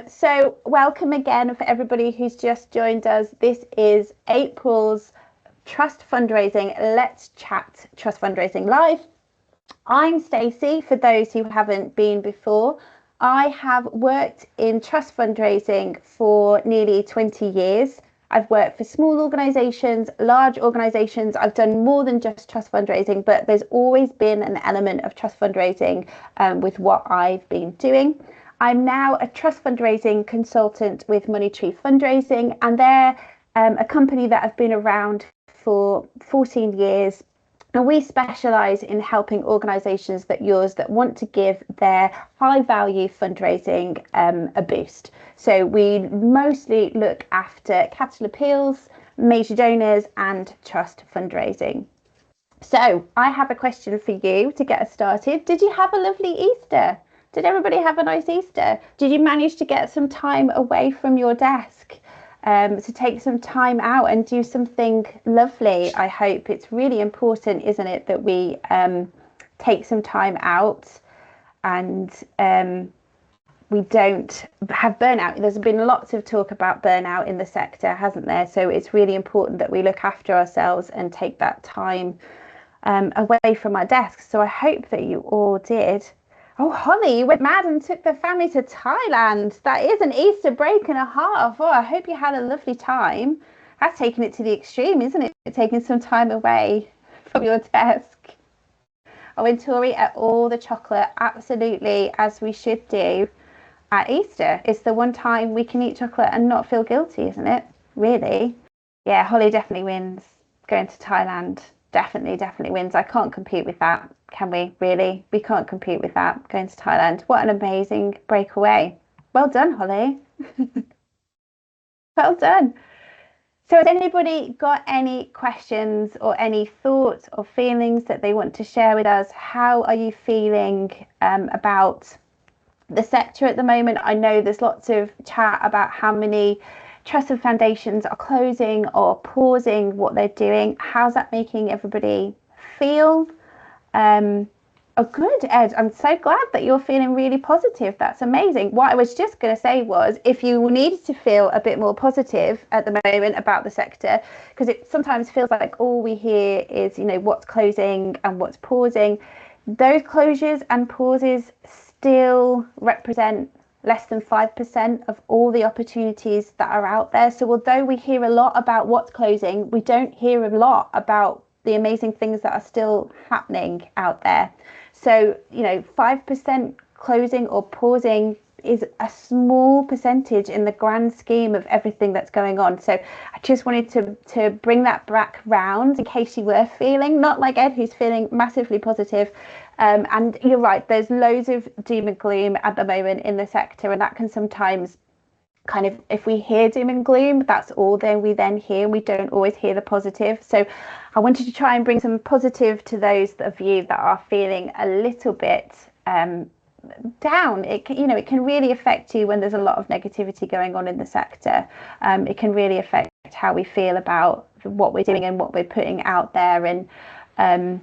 So welcome again for everybody who's just joined us. This is April's Trust Fundraising Let's Chat Trust Fundraising Live. I'm Stacey, for those who haven't been before. I have worked in trust fundraising for nearly 20 years. I've worked for small organisations, large organisations. I've done more than just trust fundraising, but there's always been an element of trust fundraising with what I've been doing. I'm now a trust fundraising consultant with Tree Fundraising, and they're a company that have been around for 14 years. And we specialise in helping organisations that want to give their high value fundraising a boost. So we mostly look after capital appeals, major donors and trust fundraising. So I have a question for you to get us started. Did you have a lovely Easter? Did everybody have a nice Easter? Did you manage to get some time away from your desk to take some time out and do something lovely? I hope. It's really important, isn't it, that we take some time out and we don't have burnout. There's been lots of talk about burnout in the sector, hasn't there? So it's really important that we look after ourselves and take that time away from our desks. So I hope that you all did. Oh, Holly, you went mad and took the family to Thailand. That is an Easter break and a half. Oh, I hope you had a lovely time. That's taking it to the extreme, isn't it? Taking some time away from your desk. Oh, and Tori ate all the chocolate, absolutely, as we should do at Easter. It's the one time we can eat chocolate and not feel guilty, isn't it? Really? Yeah, Holly definitely wins. Going to Thailand definitely wins. I can't compete with that. Can we? Really? We can't compete with that. Going to Thailand. What an amazing breakaway. Well done, Holly. Well done. So has anybody got any questions or any thoughts or feelings that they want to share with us? How are you feeling about the sector at the moment? I know there's lots of chat about how many trusts and foundations are closing or pausing what they're doing. How's that making everybody feel? Oh, good, Ed. I'm so glad that you're feeling really positive. That's amazing. What I was just going to say was, if you needed to feel a bit more positive at the moment about the sector, because it sometimes feels like all we hear is, what's closing and what's pausing. Those closures and pauses still represent less than 5% of all the opportunities that are out there. So although we hear a lot about what's closing, we don't hear a lot about the amazing things that are still happening out there. So, 5% closing or pausing is a small percentage in the grand scheme of everything that's going on. So I just wanted to bring that back round in case you were feeling, not like Ed, who's feeling massively positive. And you're right, there's loads of doom and gloom at the moment in the sector, and that can sometimes kind of, if we hear doom and gloom, that's all we then hear. We don't always hear the positive. So I wanted to try and bring some positive to those of you that are feeling a little bit down. It can really affect you when there's a lot of negativity going on in the sector. It can really affect how we feel about what we're doing and what we're putting out there, and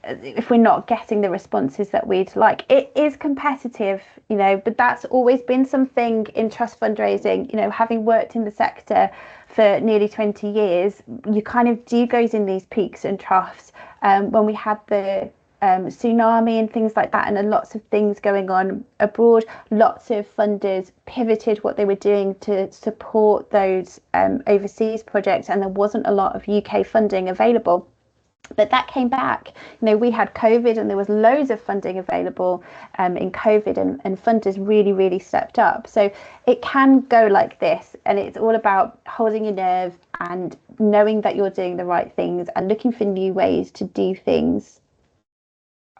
if we're not getting the responses that we'd like. It is competitive, but that's always been something in trust fundraising. Having worked in the sector for nearly 20 years, you kind of do goes in these peaks and troughs. When we had the tsunami and things like that, and lots of things going on abroad, lots of funders pivoted what they were doing to support those overseas projects, and there wasn't a lot of UK funding available. But that came back. We had COVID and there was loads of funding available in COVID, and funders really stepped up. So it can go like this, and it's all about holding your nerve and knowing that you're doing the right things and looking for new ways to do things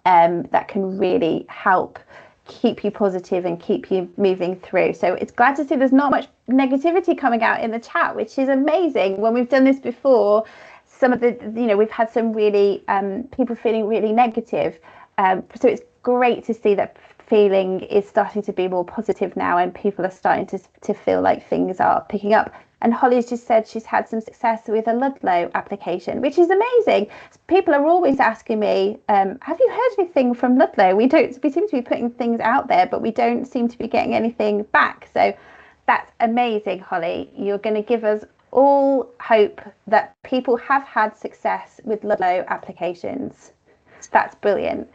that can really help keep you positive and keep you moving through. So it's glad to see there's not much negativity coming out in the chat, which is amazing. When we've done this before, some of the, we've had some really people feeling really negative. So it's great to see that feeling is starting to be more positive now, and people are starting to feel like things are picking up. And Holly's just said she's had some success with a Ludlow application, which is amazing. People are always asking me, have you heard anything from Ludlow? We seem to be putting things out there, but we don't seem to be getting anything back. So that's amazing, Holly. You're going to give us all hope that people have had success with Ludlow applications. That's brilliant.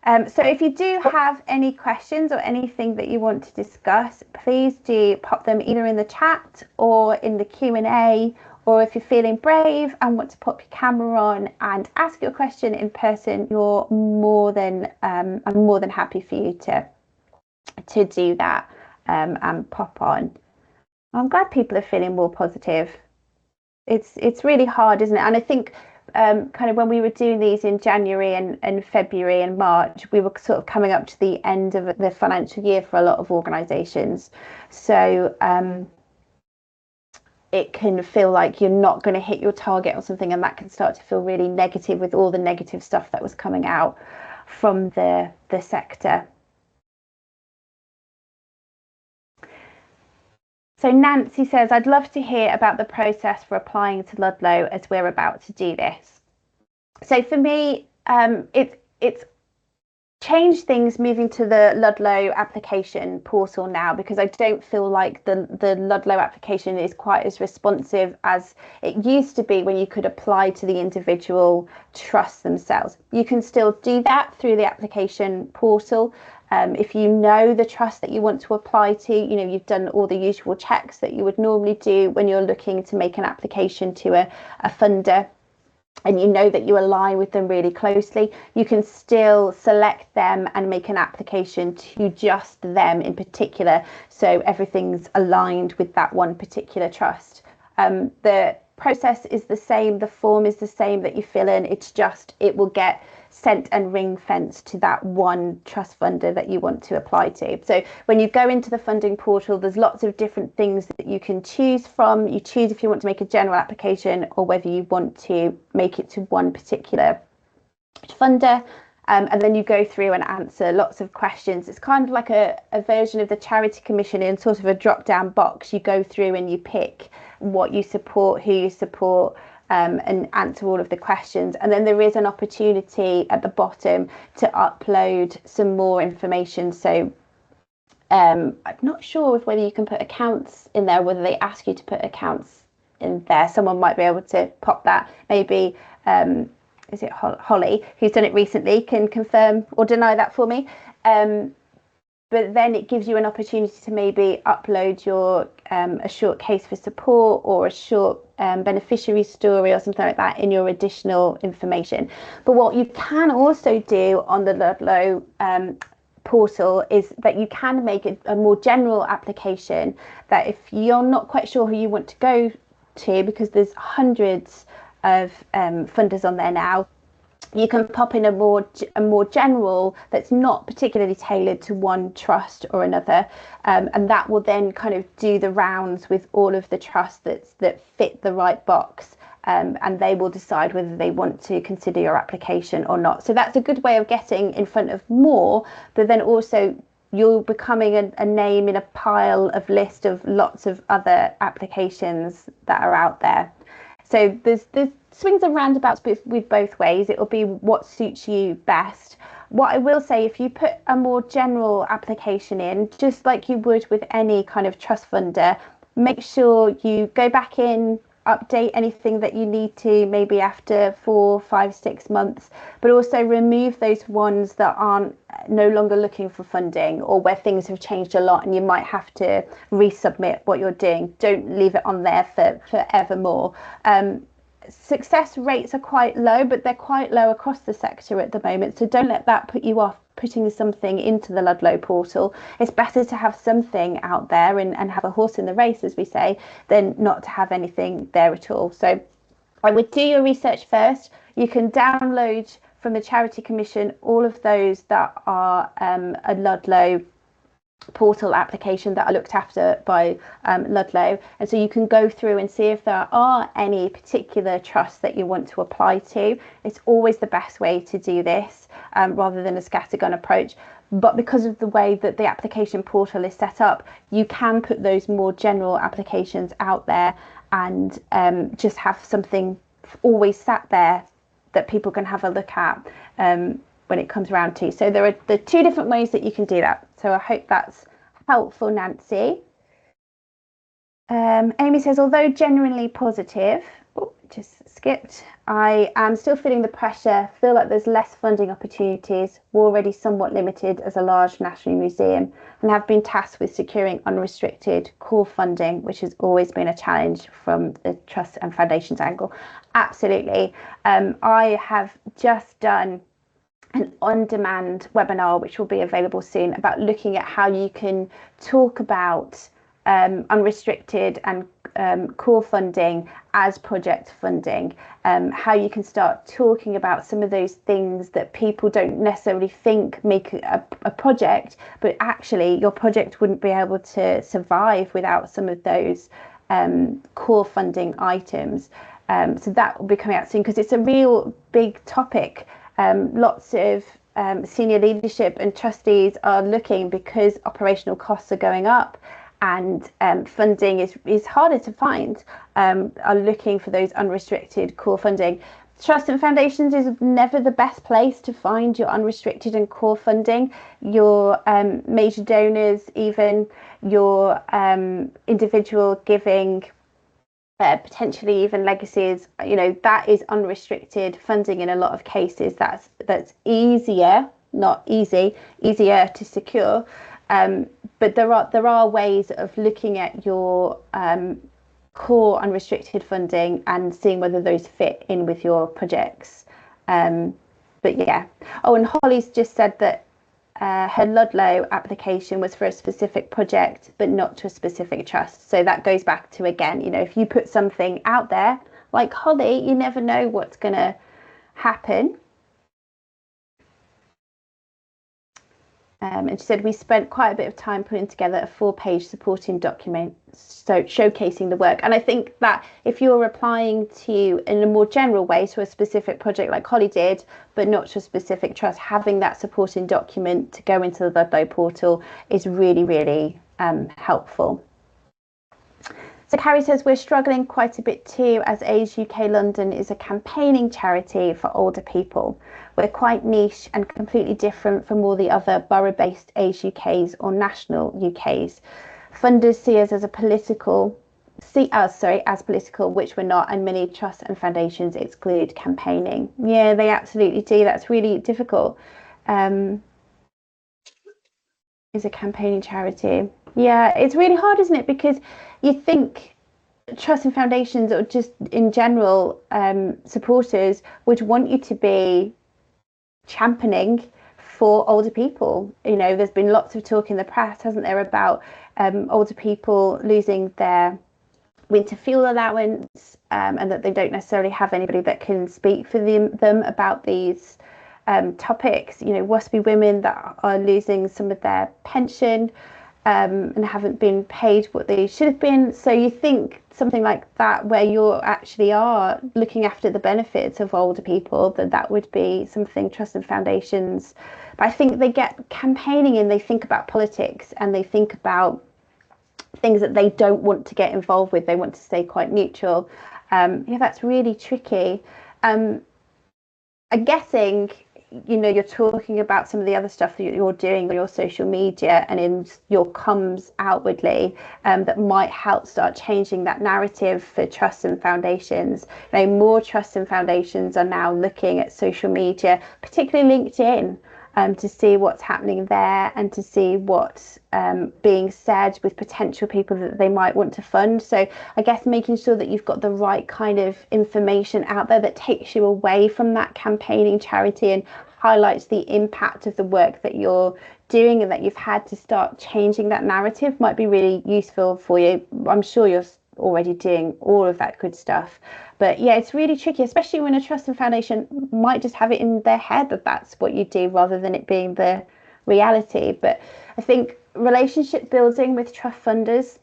So if you do have any questions or anything that you want to discuss, please do pop them either in the chat or in the Q&A, or if you're feeling brave and want to pop your camera on and ask your question in person, I'm more than happy for you to do that and pop on. I'm glad people are feeling more positive. It's really hard, isn't it? And I think kind of when we were doing these in January and February and March, we were sort of coming up to the end of the financial year for a lot of organisations. So it can feel like you're not going to hit your target or something, and that can start to feel really negative with all the negative stuff that was coming out from the sector. So Nancy says, I'd love to hear about the process for applying to Ludlow as we're about to do this. So for me, it's changed things moving to the Ludlow application portal now, because I don't feel like the Ludlow application is quite as responsive as it used to be when you could apply to the individual trusts themselves. You can still do that through the application portal. If you know the trust that you want to apply to, you've done all the usual checks that you would normally do when you're looking to make an application to a funder, and you know that you align with them really closely, you can still select them and make an application to just them in particular, so everything's aligned with that one particular trust. The process is the same, the form is the same that you fill in, it's just it will get sent and ring fenced to that one trust funder that you want to apply to. So when you go into the funding portal, there's lots of different things that you can choose from. You choose if you want to make a general application or whether you want to make it to one particular funder. And then you go through and answer lots of questions. It's kind of like a version of the Charity Commission in sort of a drop-down box. You go through and you pick what you support, who you support, and answer all of the questions. And then there is an opportunity at the bottom to upload some more information. So I'm not sure whether you can put accounts in there, whether they ask you to put accounts in there. Someone might be able to pop that. Maybe is it Holly, who's done it recently, can confirm or deny that for me. But then it gives you an opportunity to maybe upload your a short case for support or a short beneficiary story or something like that in your additional information. But what you can also do on the Ludlow portal is that you can make a more general application, that if you're not quite sure who you want to go to, because there's hundreds of funders on there now, you can pop in a more general that's not particularly tailored to one trust or another, and that will then kind of do the rounds with all of the trusts that fit the right box, and they will decide whether they want to consider your application or not. So that's a good way of getting in front of more, but then also you're becoming a name in a pile of list of lots of other applications that are out there. So there's swings and roundabouts with both ways. It will be what suits you best. What I will say, if you put a more general application in, just like you would with any kind of trust funder, make sure you go back in, update anything that you need to, maybe after 4, 5, 6 months, but also remove those ones that aren't no longer looking for funding, or where things have changed a lot and you might have to resubmit what you're doing. Don't leave it on there for forevermore. Success rates are quite low, but they're quite low across the sector at the moment, so don't let that put you off putting something into the Ludlow portal. It's better to have something out there and have a horse in the race, as we say, than not to have anything there at all. So I would do your research first. You can download from the Charity Commission all of those that are a Ludlow portal application that are looked after by Ludlow, and so you can go through and see if there are any particular trusts that you want to apply to. It's always the best way to do this, rather than a scattergun approach. but because of the way that the application portal is set up, you can put those more general applications out there and just have something always sat there that people can have a look at when it comes around to. So there are two different ways that you can do that. So I hope that's helpful, Nancy. Amy says, although genuinely positive, just skipped, I am still feeling the pressure, feel like there's less funding opportunities, we're already somewhat limited as a large national museum, and have been tasked with securing unrestricted core funding, which has always been a challenge from the trust and foundations angle. Absolutely. I have just done an on-demand webinar, which will be available soon, about looking at how you can talk about unrestricted and core funding as project funding, how you can start talking about some of those things that people don't necessarily think make a project, but actually your project wouldn't be able to survive without some of those core funding items. So that will be coming out soon, because it's a real big topic. Lots of senior leadership and trustees are looking, because operational costs are going up and funding is harder to find, are looking for those unrestricted core funding. Trust and foundations is never the best place to find your unrestricted and core funding. Your major donors, even your individual giving, potentially even legacies, that is unrestricted funding in a lot of cases. That's easier, not easy, easier to secure. But there are ways of looking at your core unrestricted funding and seeing whether those fit in with your projects. But yeah. Oh, and Holly's just said that her Ludlow application was for a specific project, but not to a specific trust. So that goes back to, again, if you put something out there like Holly, you never know what's going to happen. And she said, we spent quite a bit of time putting together a 4-page supporting document, so showcasing the work. And I think that if you're applying to, in a more general way, to a specific project like Holly did, but not to a specific trust, having that supporting document to go into the Ludlow portal is really, really helpful. So Carrie says, we're struggling quite a bit too, as Age UK London is a campaigning charity for older people. We're quite niche and completely different from all the other borough-based Age UKs or national UKs. Funders see us as political, which we're not, and many trusts and foundations exclude campaigning. Yeah, they absolutely do. That's really difficult. Is a campaigning charity. Yeah, it's really hard, isn't it? Because you think trusts and foundations, or just in general, supporters would want you to be championing for older people. There's been lots of talk in the press, hasn't there, about older people losing their winter fuel allowance, and that they don't necessarily have anybody that can speak for them about these topics. WASPy women that are losing some of their pension and haven't been paid what they should have been. So you think something like that, where you actually are looking after the benefits of older people, that would be something trusts and foundations. But I think they get campaigning and they think about politics, and they think about things that they don't want to get involved with. They want to stay quite neutral. Yeah, that's really tricky. I'm guessing, you're talking about some of the other stuff that you're doing on your social media and in your comms outwardly, that might help start changing that narrative for trusts and foundations. More trusts and foundations are now looking at social media, particularly LinkedIn, to see what's happening there and to see what's being said with potential people that they might want to fund. So I guess making sure that you've got the right kind of information out there that takes you away from that campaigning charity and highlights the impact of the work that you're doing, and that you've had to start changing that narrative, might be really useful for you. I'm sure you're already doing all of that good stuff. But yeah, it's really tricky, especially when a trust and foundation might just have it in their head that that's what you do, rather than it being the reality. But I think relationship building with trust funders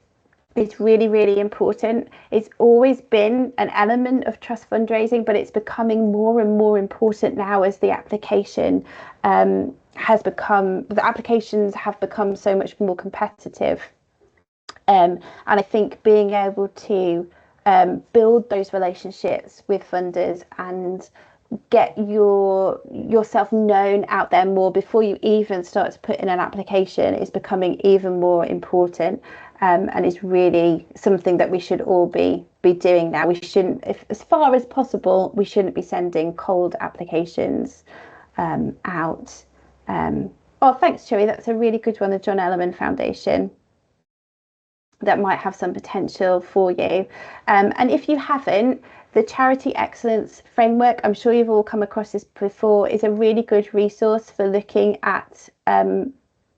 is really, really important. It's always been an element of trust fundraising, but it's becoming more and more important now as the application the applications have become so much more competitive. And I think being able to build those relationships with funders and get yourself known out there more before you even start to put in an application is becoming even more important, and it's really something that we should all be doing now. We shouldn't, as far as possible, we shouldn't be sending cold applications out. Oh, thanks, Cherie. That's a really good one, the John Ellerman Foundation. That might have some potential for you. And if you haven't, the Charity Excellence Framework, I'm sure you've all come across this before, is a really good resource for looking at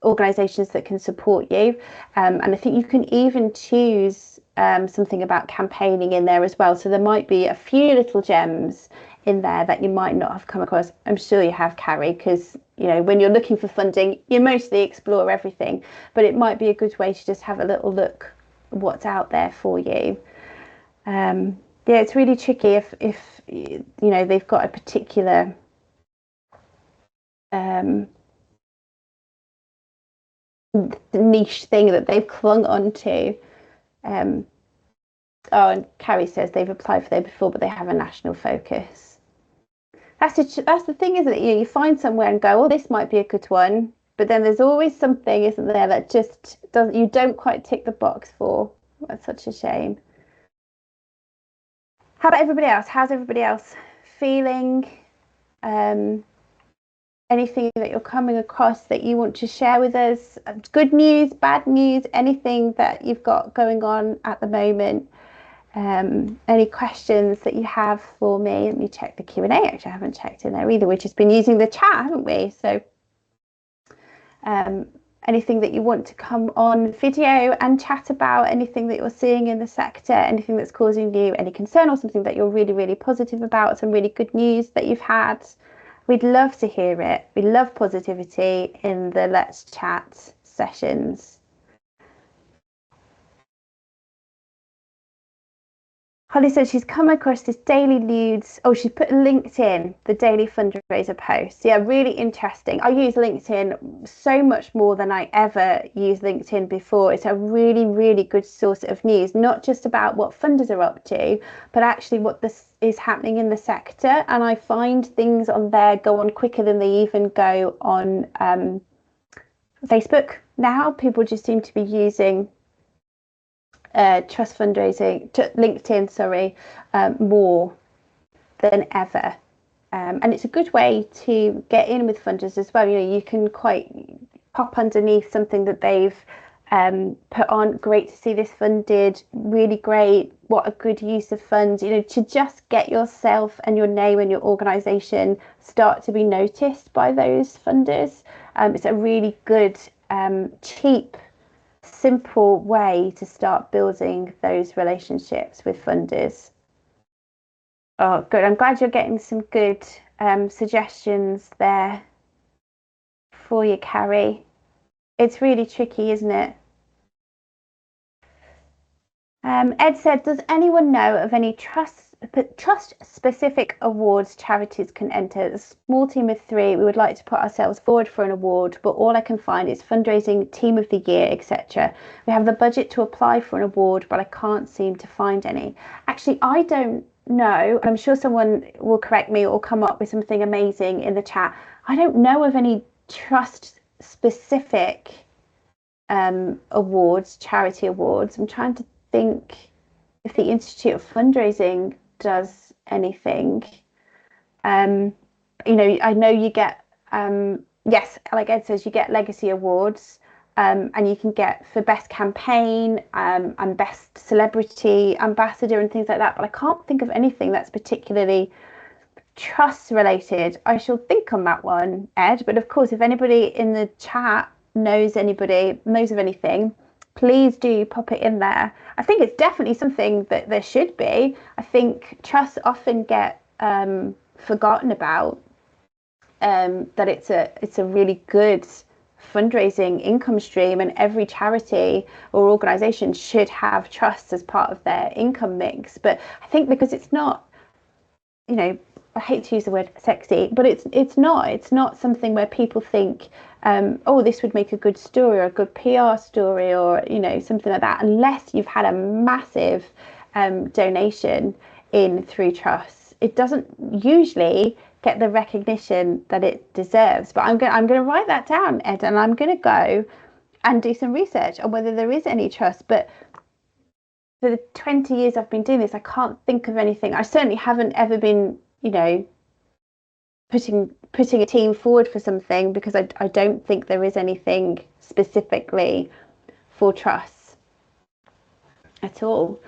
organisations that can support you. And I think you can even choose something about campaigning in there as well. So there might be a few little gems in there that you might not have come across. I'm sure you have, Carrie, because when you're looking for funding, you mostly explore everything, but it might be a good way to just have a little look what's out there for you. Yeah, it's really tricky if they've got a particular niche thing that they've clung onto. Oh, and Carrie says they've applied for there before, but they have a national focus. That's the thing, isn't it? You find somewhere and go, oh, this might be a good one, but then there's always something, isn't there, that just doesn't, you don't quite tick the box for. That's such a shame. How about everybody else? How's everybody else feeling? Anything that you're coming across that you want to share with us? Good news, bad news, anything that you've got going on at the moment? Any questions that you have for me? Let me check the Q&A. Actually, I haven't checked in there either. We've just been using the chat, haven't we? So anything that you want to come on video and chat about, anything that you're seeing in the sector, anything that's causing you any concern or something that you're really, really positive about, some really good news that you've had. We'd love to hear it. We love positivity in the Let's Chat sessions. Holly says she's come across this daily leads. Oh, she's put LinkedIn, the daily fundraiser posts. Yeah, really interesting. I use LinkedIn so much more than I ever used LinkedIn before. It's a really, really good source of news, not just about what funders are up to, but actually what this is happening in the sector. And I find things on there go on quicker than they even go on Facebook now. People just seem to be using trust fundraising, LinkedIn, more than ever, and it's a good way to get in with funders as well. You can quite pop underneath something that they've put on. Great to see this funded, really great, what a good use of funds, to just get yourself and your name and your organization start to be noticed by those funders. It's a really good, cheap, simple way to start building those relationships with funders. Oh, good. I'm glad you're getting some good suggestions there for you, Carrie. It's really tricky, isn't it? Ed said, does anyone know of any trust-specific awards charities can enter? A small team of 3, we would like to put ourselves forward for an award, but all I can find is fundraising, team of the year, etc. We have the budget to apply for an award, but I can't seem to find any. Actually, I don't know, and I'm sure someone will correct me or come up with something amazing in the chat. I don't know of any trust-specific awards, charity awards. I'm trying to think if the Institute of Fundraising does anything. I know you get, yes, like Ed says, you get legacy awards, and you can get for best campaign and best celebrity ambassador and things like that, but I can't think of anything that's particularly trust related. I shall think on that one, Ed, but of course, if anybody in the chat knows of anything, please do pop it in there. I think it's definitely something that there should be. I think trusts often get forgotten about, that it's a really good fundraising income stream, and every charity or organization should have trusts as part of their income mix. But I think because it's not, I hate to use the word sexy, but it's not something where people think, oh, this would make a good story or a good PR story, or something like that, unless you've had a massive donation in through trusts. It doesn't usually get the recognition that it deserves. But I'm going to write that down, Ed, and I'm going to go and do some research on whether there is any trust. But for the 20 years I've been doing this, I can't think of anything. I certainly haven't ever been, putting a team forward for something, because I don't think there is anything specifically for trusts at all.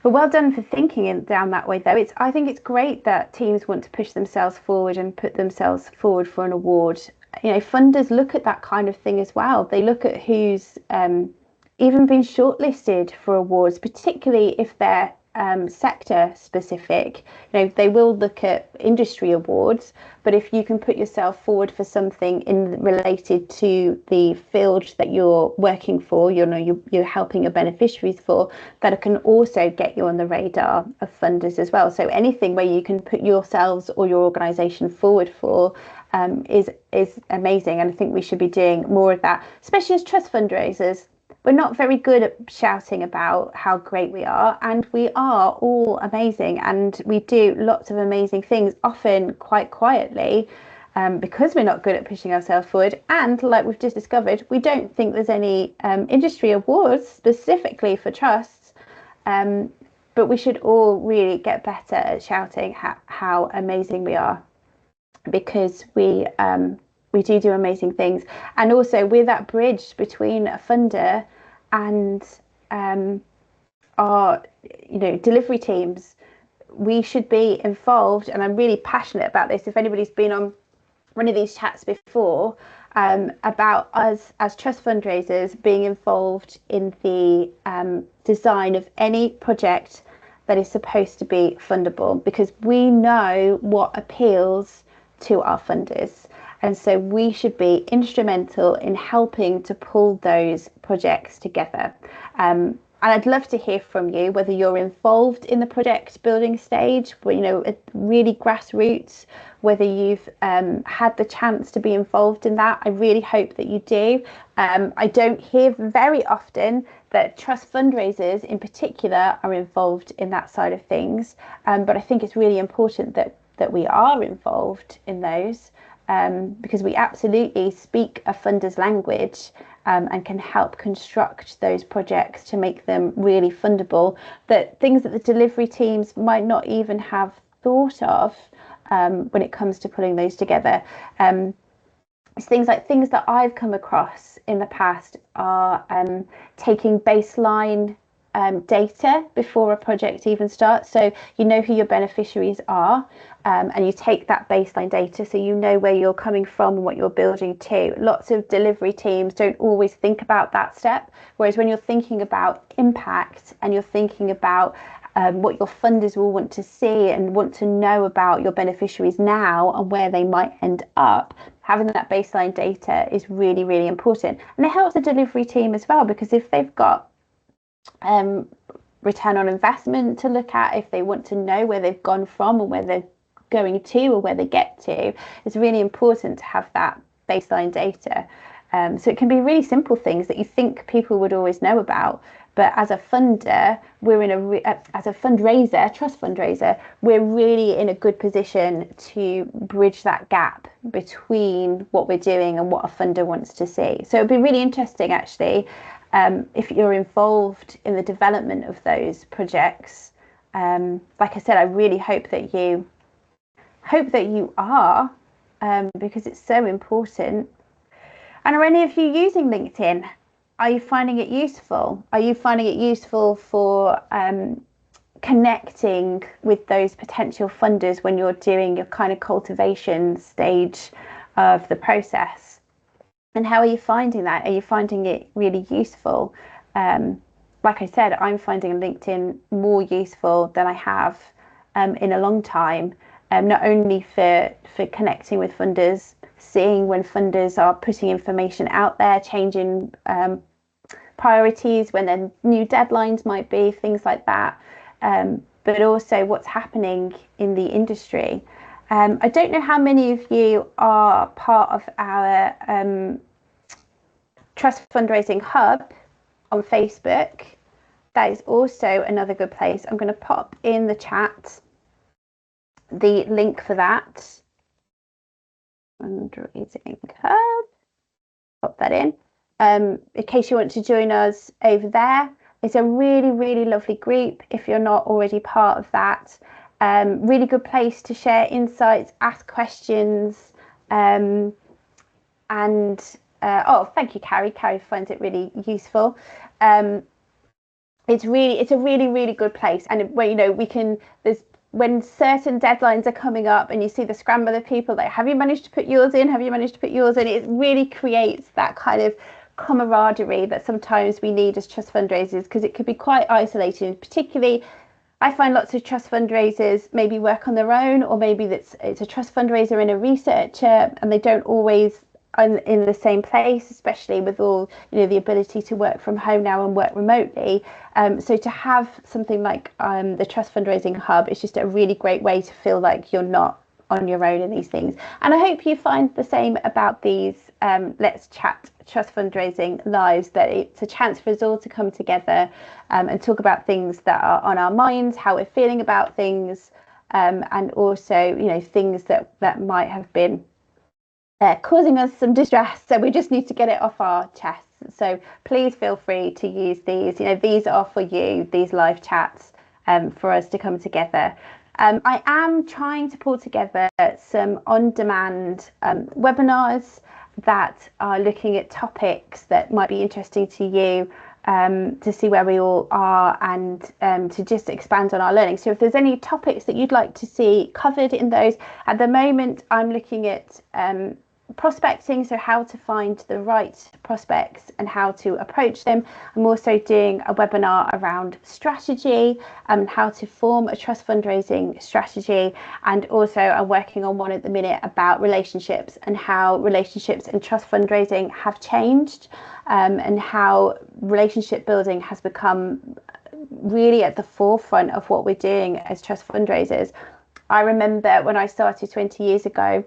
But well done for thinking down that way, though. I think it's great that teams want to push themselves forward and put themselves forward for an award. Funders look at that kind of thing as well. They look at who's even been shortlisted for awards, particularly if they're sector specific. They will look at industry awards, but if you can put yourself forward for something related to the field that you're working for, you're helping your beneficiaries for, that can also get you on the radar of funders as well. So anything where you can put yourselves or your organisation forward for is amazing, and I think we should be doing more of that, especially as trust fundraisers. We're not very good at shouting about how great we are, and we are all amazing, and we do lots of amazing things, often quite quietly, because we're not good at pushing ourselves forward. And like we've just discovered, we don't think there's any industry awards specifically for trusts, but we should all really get better at shouting how amazing we are, because we do amazing things. And also, we're that bridge between a funder and our delivery teams. We should be involved, and I'm really passionate about this. If anybody's been on one of these chats before, about us as trust fundraisers being involved in the design of any project that is supposed to be fundable, because we know what appeals to our funders. And so we should be instrumental in helping to pull those projects together. And I'd love to hear from you, whether you're involved in the project building stage, really grassroots, whether you've had the chance to be involved in that. I really hope that you do. I don't hear very often that trust fundraisers in particular are involved in that side of things. But I think it's really important that we are involved in those. Because we absolutely speak a funder's language, and can help construct those projects to make them really fundable, things that the delivery teams might not even have thought of when it comes to pulling those together. It's things that I've come across in the past are taking baseline data before a project even starts. So you know who your beneficiaries are, and you take that baseline data, so you know where you're coming from and what you're building to. Lots of delivery teams don't always think about that step, whereas when you're thinking about impact and you're thinking about what your funders will want to see and want to know about your beneficiaries now and where they might end up, having that baseline data is really, really important. And it helps the delivery team as well, because if they've got return on investment to look at, if they want to know where they've gone from and where they're going to or where they get to, it's really important to have that baseline data. So it can be really simple things that you think people would always know about, but as a funder, as a fundraiser, trust fundraiser, we're really in a good position to bridge that gap between what we're doing and what a funder wants to see. So it'd be really interesting, actually, if you're involved in the development of those projects. Like I said, I really hope that you are, because it's so important. And are any of you using LinkedIn? Are you finding it useful? Are you finding it useful for connecting with those potential funders when you're doing your kind of cultivation stage of the process? And how are you finding that? Are you finding it really useful? Like I said, I'm finding LinkedIn more useful than I have in a long time, not only for connecting with funders, seeing when funders are putting information out there, changing priorities, when then new deadlines might be, things like that. But but also what's happening in the industry. I don't know how many of you are part of our Trust Fundraising Hub on Facebook. That is also another good place. I'm going to pop in the chat the link for that. Fundraising Hub. Pop that in case you want to join us over there. It's a really, really lovely group if you're not already part of that. Really good place to share insights, ask questions, oh, thank you, Carrie. Carrie finds it really useful. It's a really, really good place. And when, you know, when certain deadlines are coming up and you see the scramble of people, like, have you managed to put yours in? Have you managed to put yours in? It really creates that kind of camaraderie that sometimes we need as trust fundraisers, because it could be quite isolating. Particularly, I find lots of trust fundraisers maybe work on their own, or maybe it's a trust fundraiser and a researcher, and they don't always in the same place, especially with all, you know, the ability to work from home now and work remotely. So to have something like the Trust Fundraising Hub is just a really great way to feel like you're not on your own in these things. And I hope you find the same about these Let's Chat Trust Fundraising Lives, that it's a chance for us all to come together and talk about things that are on our minds, how we're feeling about things, and also, you know, things that might have been causing us some distress, so we just need to get it off our chests. So please feel free to use these. You know, these are for you, these live chats, for us to come together. I am trying to pull together some on-demand webinars that are looking at topics that might be interesting to you, to see where we all are, and to just expand on our learning. So if there's any topics that you'd like to see covered in those, at the moment I'm looking at prospecting, so how to find the right prospects and how to approach them. I'm also doing a webinar around strategy and how to form a trust fundraising strategy, and also I'm working on one at the minute about relationships and how relationships and trust fundraising have changed, and how relationship building has become really at the forefront of what we're doing as trust fundraisers. I remember when I started 20 years ago,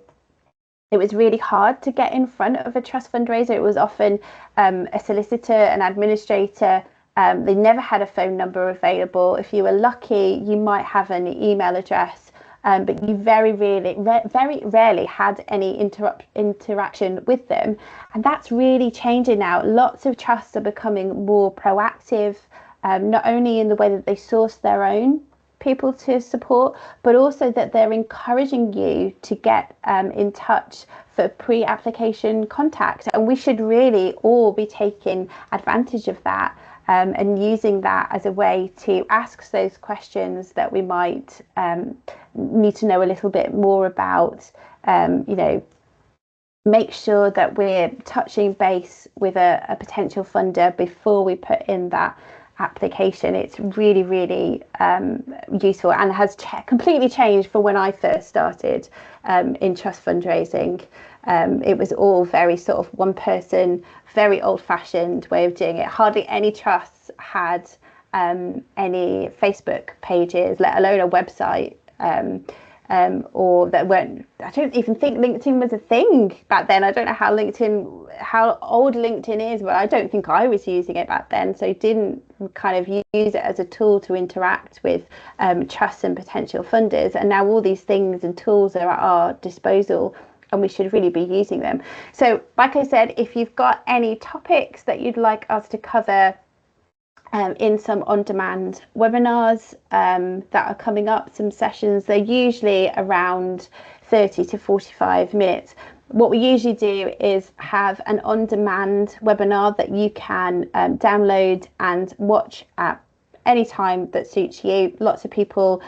it was really hard to get in front of a trust fundraiser. It was often a solicitor, an administrator. They never had a phone number available. If you were lucky, you might have an email address, but you very rarely had any interaction with them. And that's really changing now. Lots of trusts are becoming more proactive, not only in the way that they source their own people to support, but also that they're encouraging you to get in touch for pre-application contact. And we should really all be taking advantage of that, and using that as a way to ask those questions that we might need to know a little bit more about. You know, make sure that we're touching base with a potential funder before we put in that application. It's really, really useful, and has completely changed from when I first started in trust fundraising. It was all very sort of one person, very old-fashioned way of doing it. Hardly any trusts had any Facebook pages, let alone a website, or that weren't. I don't even think LinkedIn was a thing back then. I don't know how old LinkedIn is, but I don't think I was using it back then. So didn't kind of use it as a tool to interact with trusts and potential funders. And now all these things and tools are at our disposal, and we should really be using them. So like I said, if you've got any topics that you'd like us to cover in some on-demand webinars that are coming up, some sessions, they're usually around 30 to 45 minutes. What we usually do is have an on-demand webinar that you can download and watch at any time that suits you. Lots of people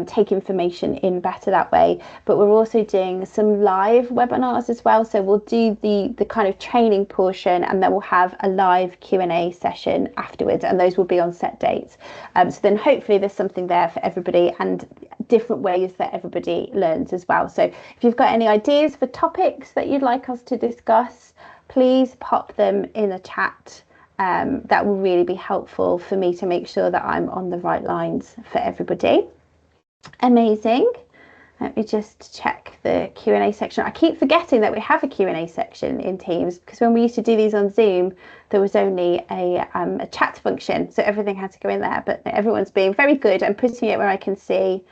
take information in better that way, but we're also doing some live webinars as well. So we'll do the kind of training portion, and then we'll have a live Q&A session afterwards, and those will be on set dates. So then hopefully there's something there for everybody, and different ways that everybody learns as well. So if you've got any ideas for topics that you'd like us to discuss, please pop them in the chat. That will really be helpful for me to make sure that I'm on the right lines for everybody. Amazing. Let me just check the Q&A section. I keep forgetting that we have a Q&A section in Teams, because when we used to do these on Zoom, there was only a chat function, so everything had to go in there. But everyone's being very good and putting it where I can see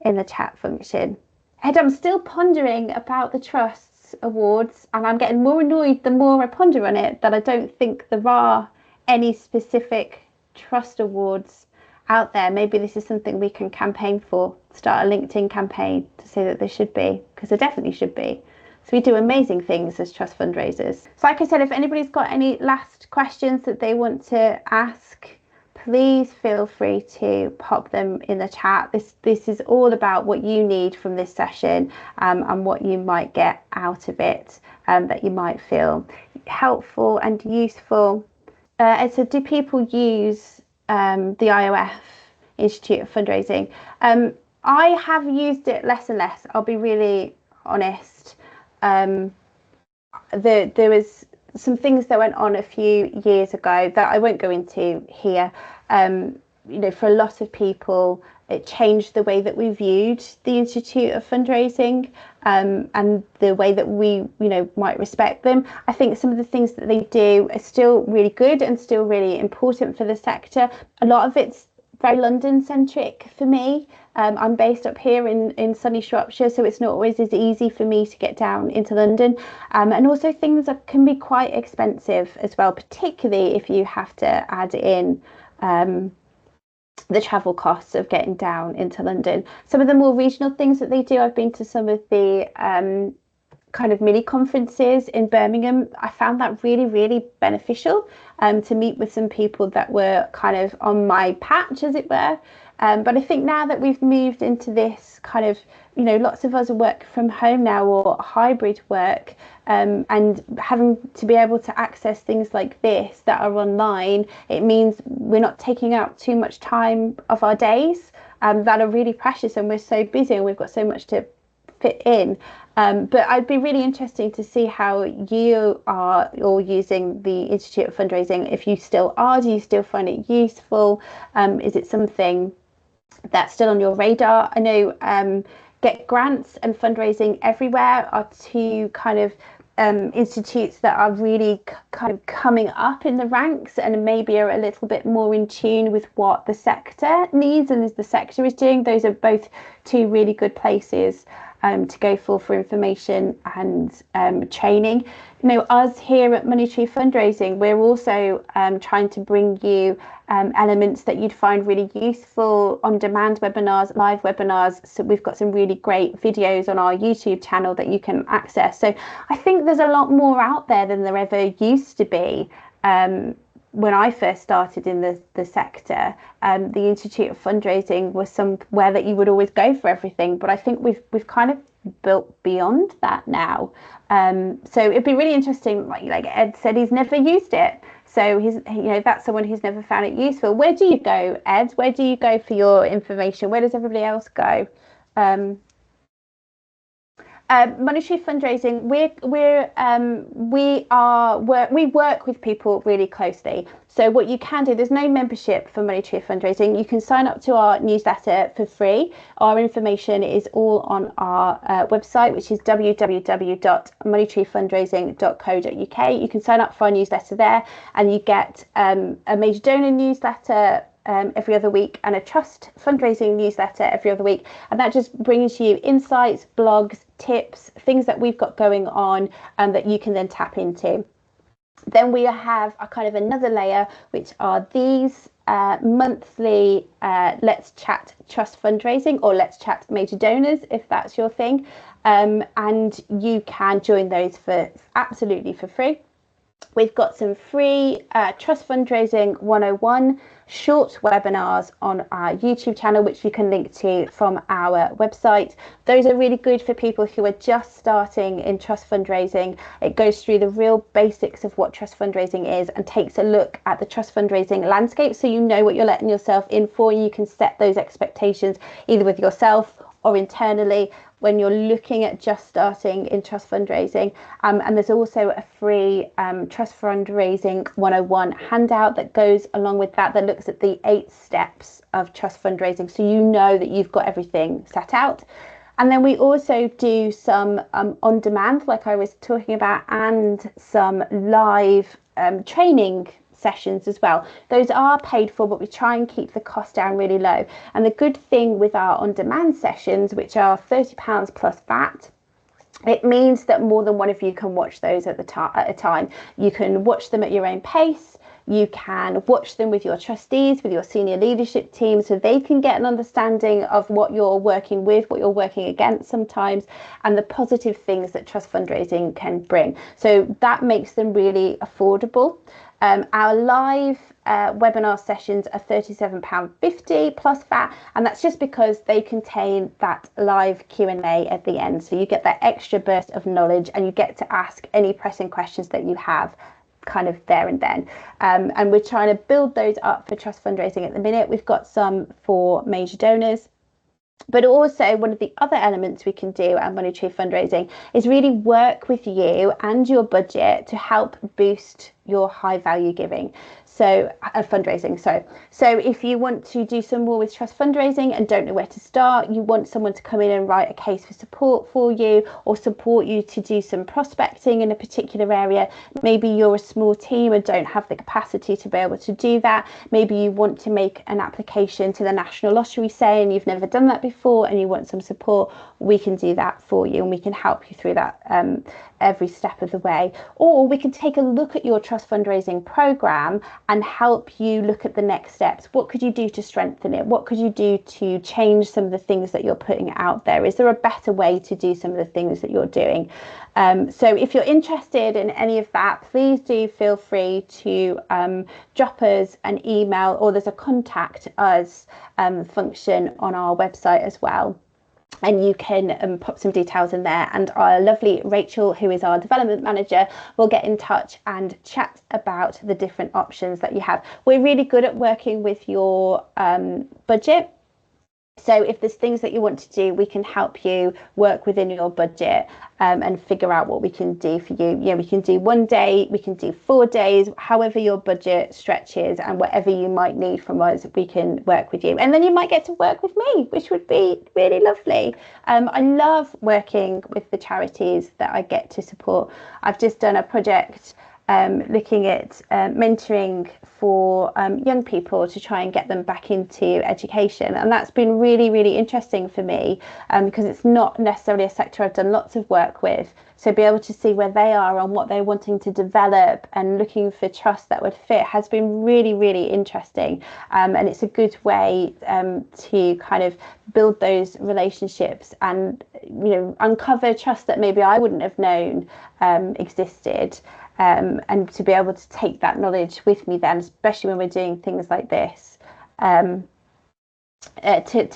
in the chat function. Ed, I'm still pondering about the Trusts Awards, and I'm getting more annoyed the more I ponder on it that I don't think there are any specific Trust Awards out there. Maybe this is something we can campaign for, start a LinkedIn campaign to say that there should be, because there definitely should be. So we do amazing things as trust fundraisers. So like I said, if anybody's got any last questions that they want to ask, please feel free to pop them in the chat. This is all about what you need from this session, and what you might get out of it, that you might feel helpful and useful. And so do people use the IOF, Institute of Fundraising? I have used it less and less, I'll be really honest. There was some things that went on a few years ago that I won't go into here. For a lot of people, it changed the way that we viewed the Institute of Fundraising, and the way that we, might respect them. I think some of the things that they do are still really good and still really important for the sector. A lot of it's very London centric for me. I'm based up here in sunny Shropshire, so it's not always as easy for me to get down into London. And also things that can be quite expensive as well, particularly if you have to add in the travel costs of getting down into London. Some of the more regional things that they do, I've been to some of the kind of mini conferences in Birmingham. I found that really, really beneficial, to meet with some people that were kind of on my patch, as it were. But I think now that we've moved into this kind of, lots of us work from home now, or hybrid work, and having to be able to access things like this that are online, it means we're not taking out too much time of our days that are really precious, and we're so busy and we've got so much to fit in. But I'd be really interesting to see how you are all using the Institute of Fundraising. If you still are, do you still find it useful? Is it something that's still on your radar? I know Get Grants and Fundraising Everywhere are two kind of institutes that are really kind of coming up in the ranks, and maybe are a little bit more in tune with what the sector needs and as the sector is doing. Those are both two really good places to go for information and training. Us here at Money Tree Fundraising, we're also trying to bring you elements that you'd find really useful, on-demand webinars, live webinars. So we've got some really great videos on our YouTube channel that you can access. So I think there's a lot more out there than there ever used to be. When I first started in the sector, the Institute of Fundraising was somewhere that you would always go for everything. But I think we've kind of built beyond that now. So it'd be really interesting. Like Ed said, he's never used it. So that's someone who's never found it useful. Where do you go, Ed? Where do you go for your information? Where does everybody else go? Monetary fundraising, we work with people really closely. So what you can do, there's no membership for monetary fundraising. You can sign up to our newsletter for free. Our information is all on our website, which is www.monetaryfundraising.co.uk. You can sign up for our newsletter there, and you get a major donor newsletter every other week, and a trust fundraising newsletter every other week, and that just brings you insights, blogs, tips, things that we've got going on, and that you can then tap into. Then we have a kind of another layer, which are these monthly Let's Chat Trust Fundraising, or Let's Chat Major Donors, if that's your thing, and you can join those for absolutely for free. We've got some free Trust Fundraising 101 short webinars on our YouTube channel, which you can link to from our website. Those are really good for people who are just starting in trust fundraising. It goes through the real basics of what trust fundraising is and takes a look at the trust fundraising landscape, so you know what you're letting yourself in for. You can set those expectations either with yourself or internally, when you're looking at just starting in trust fundraising. And there's also a free Trust Fundraising 101 handout that goes along with that looks at the 8 steps of trust fundraising, so you know that you've got everything set out. And then we also do some on demand, like I was talking about, and some live training sessions as well. Those are paid for, but we try and keep the cost down really low. And the good thing with our on demand sessions, which are £30 plus VAT, it means that more than one of you can watch those at a time. You can watch them at your own pace. You can watch them with your trustees, with your senior leadership team, so they can get an understanding of what you're working with, what you're working against sometimes, and the positive things that trust fundraising can bring. So that makes them really affordable. Our live webinar sessions are £37.50 plus VAT, and that's just because they contain that live Q&A at the end. So you get that extra burst of knowledge and you get to ask any pressing questions that you have kind of there and then. And we're trying to build those up for trust fundraising at the minute. We've got some for major donors. But also one of the other elements we can do at Money Tree Fundraising is really work with you and your budget to help boost your high value giving. So fundraising. So if you want to do some more with trust fundraising and don't know where to start, you want someone to come in and write a case for support for you, or support you to do some prospecting in a particular area. Maybe you're a small team and don't have the capacity to be able to do that. Maybe you want to make an application to the National Lottery, say, and you've never done that before and you want some support. We can do that for you and we can help you through that every step of the way. Or we can take a look at your trust fundraising program and help you look at the next steps. What could you do to strengthen it? What could you do to change some of the things that you're putting out there? Is there a better way to do some of the things that you're doing? So if you're interested in any of that, please do feel free to drop us an email, or there's a contact us function on our website as well. And you can pop some details in there, and our lovely Rachel, who is our development manager, will get in touch and chat about the different options that you have. We're really good at working with your budget. So if there's things that you want to do, we can help you work within your budget and figure out what we can do for you. Yeah, we can do 1 day, we can do 4 days, however your budget stretches, and whatever you might need from us, we can work with you. And then you might get to work with me, which would be really lovely. I love working with the charities that I get to support. I've just done a project looking at mentoring for young people to try and get them back into education, and that's been really, really interesting for me because it's not necessarily a sector I've done lots of work with. So be able to see where they are and what they're wanting to develop and looking for trust that would fit has been really, really interesting, and it's a good way to kind of build those relationships and, you know, uncover trust that maybe I wouldn't have known existed. And to be able to take that knowledge with me then, especially when we're doing things like this, to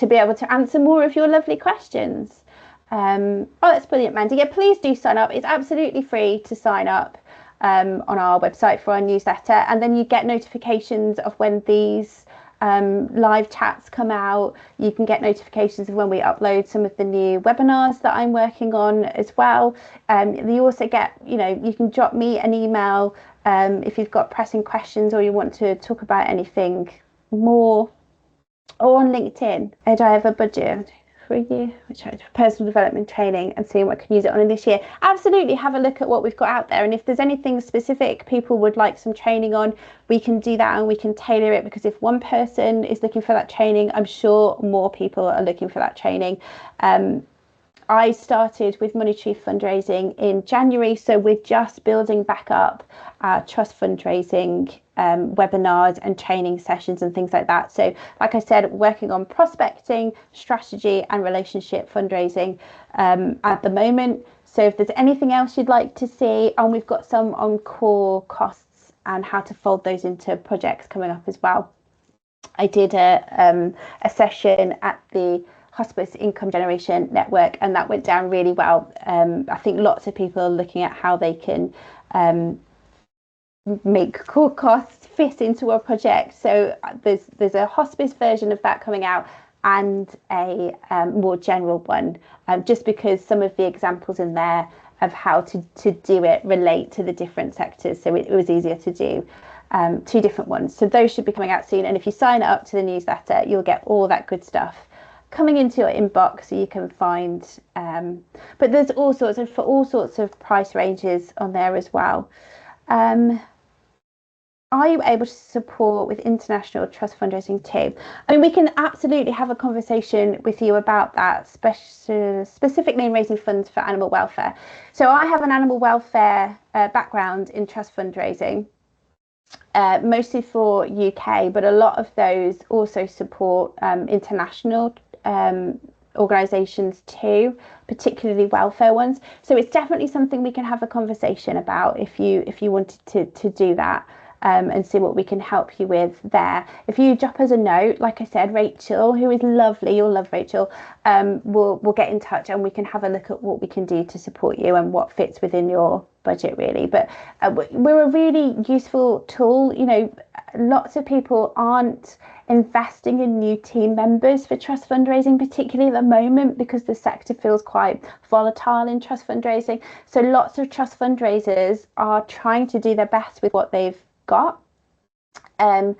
be able to answer more of your lovely questions. Oh, that's brilliant, Mandy. Yeah, please do sign up. It's absolutely free to sign up on our website for our newsletter, and then you get notifications of when these live chats come out. You can get notifications of when we upload some of the new webinars that I'm working on as well. You also get, you know, you can drop me an email if you've got pressing questions or you want to talk about anything more, or on LinkedIn. Do I have a budget for a year, which I personal development training, and seeing what I can use it on in this year? Absolutely, have a look at what we've got out there, and if there's anything specific people would like some training on, we can do that and we can tailor it, because if one person is looking for that training, I'm sure more people are looking for that training. I started with Money Tree Fundraising in January, so we're just building back up our trust fundraising webinars and training sessions and things like that. So like I said, working on prospecting, strategy and relationship fundraising at the moment. So if there's anything else you'd like to see, and we've got some on core costs and how to fold those into projects coming up as well. I did a session at the Hospice Income Generation Network, and that went down really well. I think lots of people are looking at how they can make core costs fit into a project. So there's a hospice version of that coming out. and a more general one, just because some of the examples in there of how to do it relate to the different sectors. So it was easier to do 2 different ones. So those should be coming out soon. And if you sign up to the newsletter, you'll get all that good stuff coming into your inbox, so you can find, but there's all sorts of price ranges on there as well. Are you able to support with international trust fundraising too? I mean, we can absolutely have a conversation with you about that, specifically in raising funds for animal welfare. So I have an animal welfare background in trust fundraising, mostly for UK, but a lot of those also support international organisations too, particularly welfare ones. So it's definitely something we can have a conversation about if you wanted to do that. And see what we can help you with there. If you drop us a note, like I said, Rachel, who is lovely, you'll love Rachel, we'll get in touch and we can have a look at what we can do to support you and what fits within your budget really. But we're a really useful tool. You know, lots of people aren't investing in new team members for trust fundraising, particularly at the moment, because the sector feels quite volatile in trust fundraising. So lots of trust fundraisers are trying to do their best with what they've got, and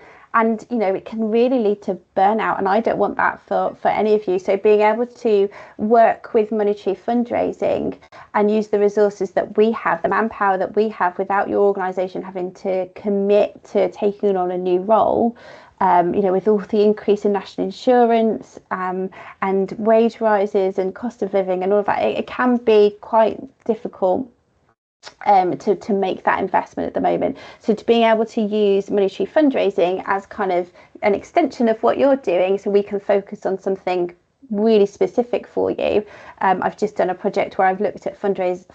you know, it can really lead to burnout, and I don't want that for any of you. So being able to work with monetary fundraising and use the resources that we have, the manpower that we have, without your organisation having to commit to taking on a new role, you know, with all the increase in national insurance and wage rises and cost of living and all of that, it can be quite difficult to make that investment at the moment. So to being able to use monetary fundraising as kind of an extension of what you're doing, so we can focus on something really specific for you. I've just done a project where I've looked at funders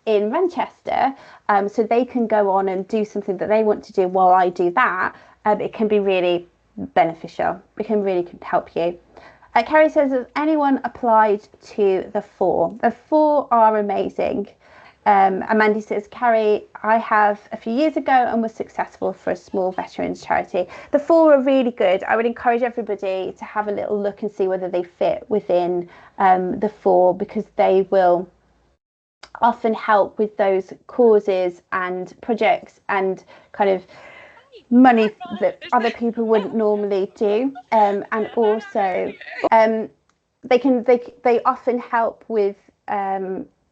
in Manchester, so they can go on and do something that they want to do while I do that. It can be really beneficial. It can really help you. Carrie says, has anyone applied to the 4? The 4 are amazing. Mandy says, Carrie, I have a few years ago and was successful for a small veterans charity. The 4 are really good. I would encourage everybody to have a little look and see whether they fit within the 4, because they will often help with those causes and projects and kind of money that other people wouldn't normally do, and also they often help with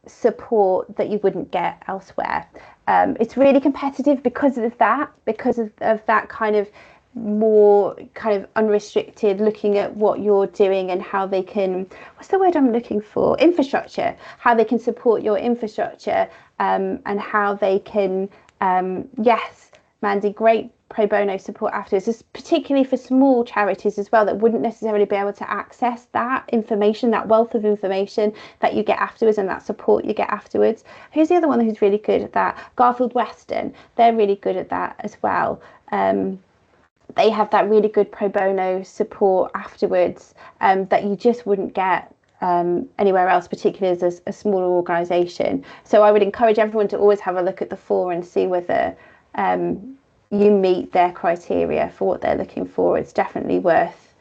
support that you wouldn't get elsewhere. It's really competitive because of that kind of more kind of unrestricted looking at what you're doing and how they can, what's the word I'm looking for, infrastructure, how they can support your infrastructure, and how they can, yes, Mandy, great pro bono support afterwards. This is particularly for small charities as well that wouldn't necessarily be able to access that information, that wealth of information that you get afterwards and that support you get afterwards. Who's the other one who's really good at that? Garfield Weston, they're really good at that as well. They have that really good pro bono support afterwards, that you just wouldn't get anywhere else, particularly as a smaller organisation. So I would encourage everyone to always have a look at the 4 and see whether you meet their criteria for what they're looking for. It's definitely worth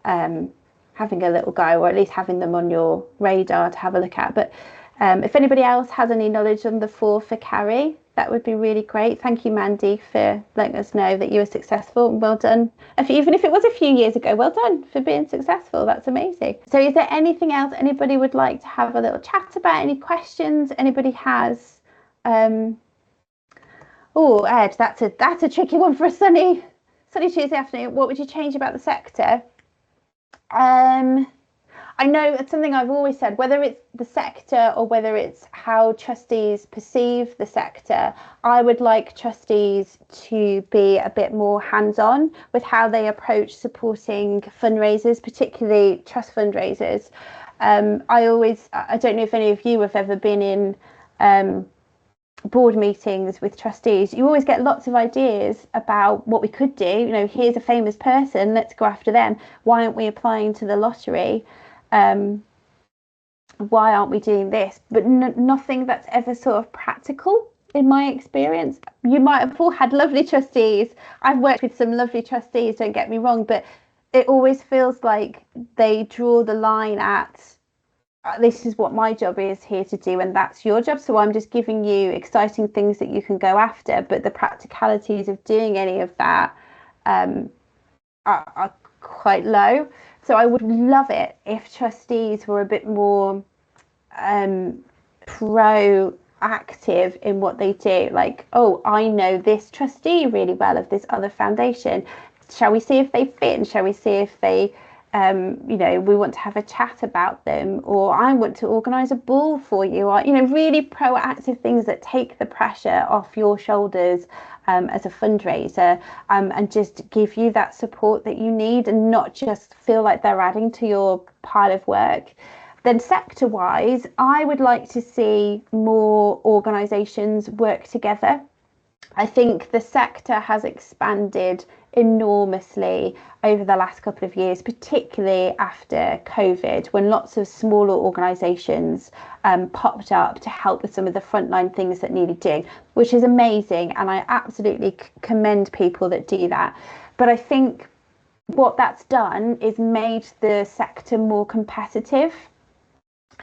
having a little go, or at least having them on your radar to have a look at. But if anybody else has any knowledge on the 4 for Carrie, that would be really great. Thank you, Mandy, for letting us know that you were successful. Well done. Even if it was a few years ago, well done for being successful. That's amazing. So is there anything else anybody would like to have a little chat about? Any questions anybody has? Oh, Ed, that's a tricky one for a sunny Tuesday afternoon. What would you change about the sector? I know it's something I've always said, whether it's the sector or whether it's how trustees perceive the sector, I would like trustees to be a bit more hands-on with how they approach supporting fundraisers, particularly trust fundraisers. I don't know if any of you have ever been in board meetings with trustees. You always get lots of ideas about what we could do. You know, here's a famous person, let's go after them. Why aren't we applying to the lottery? Why aren't we doing this? But nothing that's ever sort of practical in my experience. You might have all had lovely trustees. I've worked with some lovely trustees, don't get me wrong, but it always feels like they draw the line at, this is what my job is here to do, and that's your job. So I'm just giving you exciting things that you can go after, but the practicalities of doing any of that are quite low. So I would love it if trustees were a bit more proactive in what they do. Like, oh, I know this trustee really well of this other foundation. Shall we see if they fit? And shall we see if they, we want to have a chat about them, or I want to organise a ball for you, or, really proactive things that take the pressure off your shoulders as a fundraiser, and just give you that support that you need, and not just feel like they're adding to your pile of work. Then sector wise, I would like to see more organisations work together. I think the sector has expanded enormously over the last couple of years, particularly after COVID, when lots of smaller organisations popped up to help with some of the frontline things that needed doing, which is amazing. And I absolutely commend people that do that. But I think what that's done is made the sector more competitive.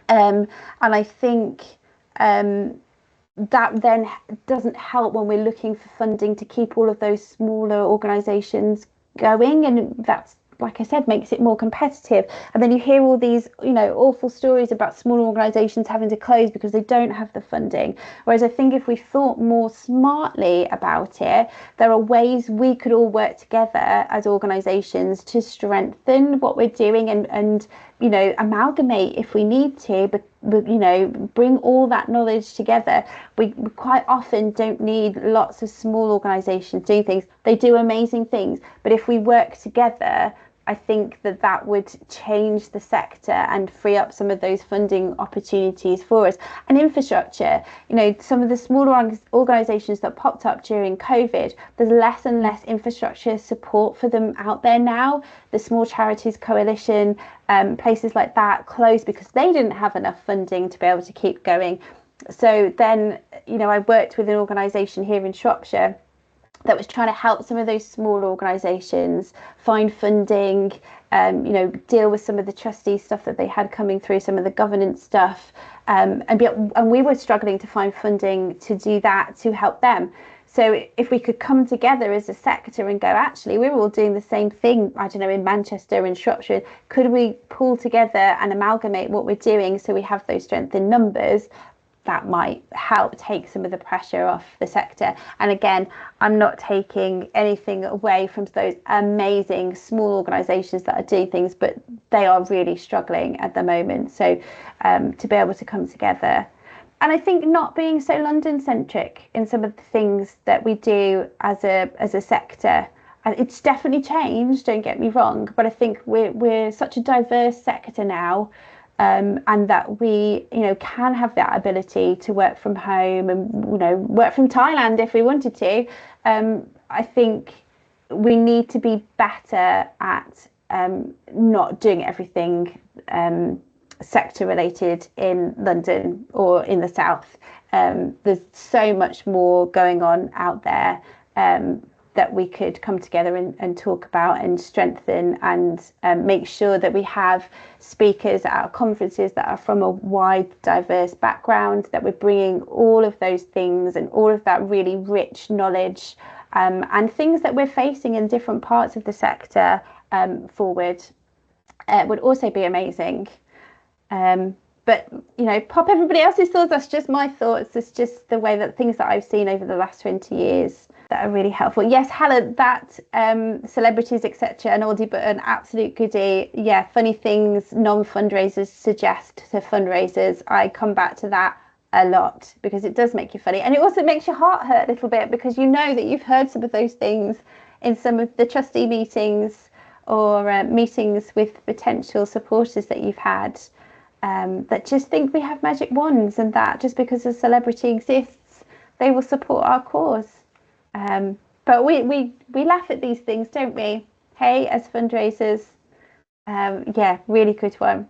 And I think that then doesn't help when we're looking for funding to keep all of those smaller organisations going, and that's, like I said, makes it more competitive. And then you hear all these awful stories about small organisations having to close because they don't have the funding, whereas I think if we thought more smartly about it, there are ways we could all work together as organisations to strengthen what we're doing, and amalgamate if we need to, but bring all that knowledge together. We quite often don't need lots of small organisations doing things. They do amazing things, but if we work together, I think that would change the sector and free up some of those funding opportunities for us. And infrastructure, some of the smaller organisations that popped up during COVID, there's less and less infrastructure support for them out there now. The Small Charities Coalition, places like that closed because they didn't have enough funding to be able to keep going. So then, I worked with an organisation here in Shropshire that was trying to help some of those small organisations find funding, deal with some of the trustee stuff that they had coming through, some of the governance stuff, and we were struggling to find funding to do that, to help them. So if we could come together as a sector and go, actually, we're all doing the same thing, I don't know, in Manchester and Shropshire, could we pull together and amalgamate what we're doing so we have those strength in numbers? That might help take some of the pressure off the sector. And again, I'm not taking anything away from those amazing small organisations that are doing things, but they are really struggling at the moment. So to be able to come together. And I think not being so London centric in some of the things that we do as a sector. It's definitely changed, don't get me wrong, but I think we're such a diverse sector now. And that we, can have that ability to work from home and, work from Thailand if we wanted to. I think we need to be better at not doing everything sector related in London or in the South. There's so much more going on out there that we could come together and talk about and strengthen, and make sure that we have speakers at our conferences that are from a wide, diverse background, that we're bringing all of those things and all of that really rich knowledge and things that we're facing in different parts of the sector forward. Would also be amazing. But, pop everybody else's thoughts. That's just my thoughts. It's just the way that things that I've seen over the last 20 years that are really helpful. Yes, Helen, that celebrities, etc., an oldie but an absolute goodie. Yeah, funny things non-fundraisers suggest to fundraisers. I come back to that a lot because it does make you funny. And it also makes your heart hurt a little bit because you know that you've heard some of those things in some of the trustee meetings or meetings with potential supporters that you've had. That just think we have magic wands and that just because a celebrity exists, they will support our cause. But we laugh at these things, don't we? Hey, as fundraisers, yeah, really good one.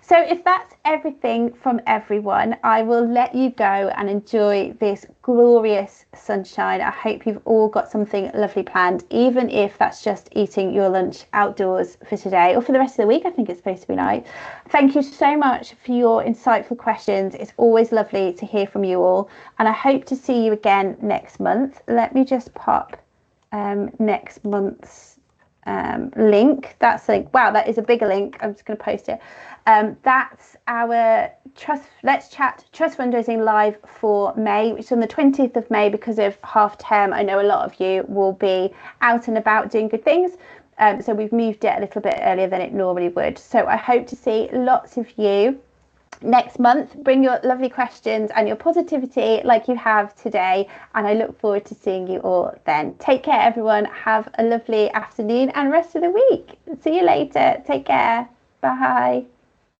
So if that's everything from everyone, I will let you go and enjoy this glorious sunshine. I hope you've all got something lovely planned, even if that's just eating your lunch outdoors for today or for the rest of the week. I think it's supposed to be nice. Thank you so much for your insightful questions. It's always lovely to hear from you all, and I hope to see you again next month. Let me just pop next month's link. That's like, wow, that is a bigger link. I'm just going to post it. That's our Let's Chat Trust Fundraising Live for May, which is on the 20th of May. Because of half term, I know a lot of you will be out and about doing good things. So we've moved it a little bit earlier than it normally would. So I hope to see lots of you next month. Bring your lovely questions and your positivity like you have today, and I look forward to seeing you all then. Take care, everyone. Have a lovely afternoon and rest of the week. See you later. Take care. Bye.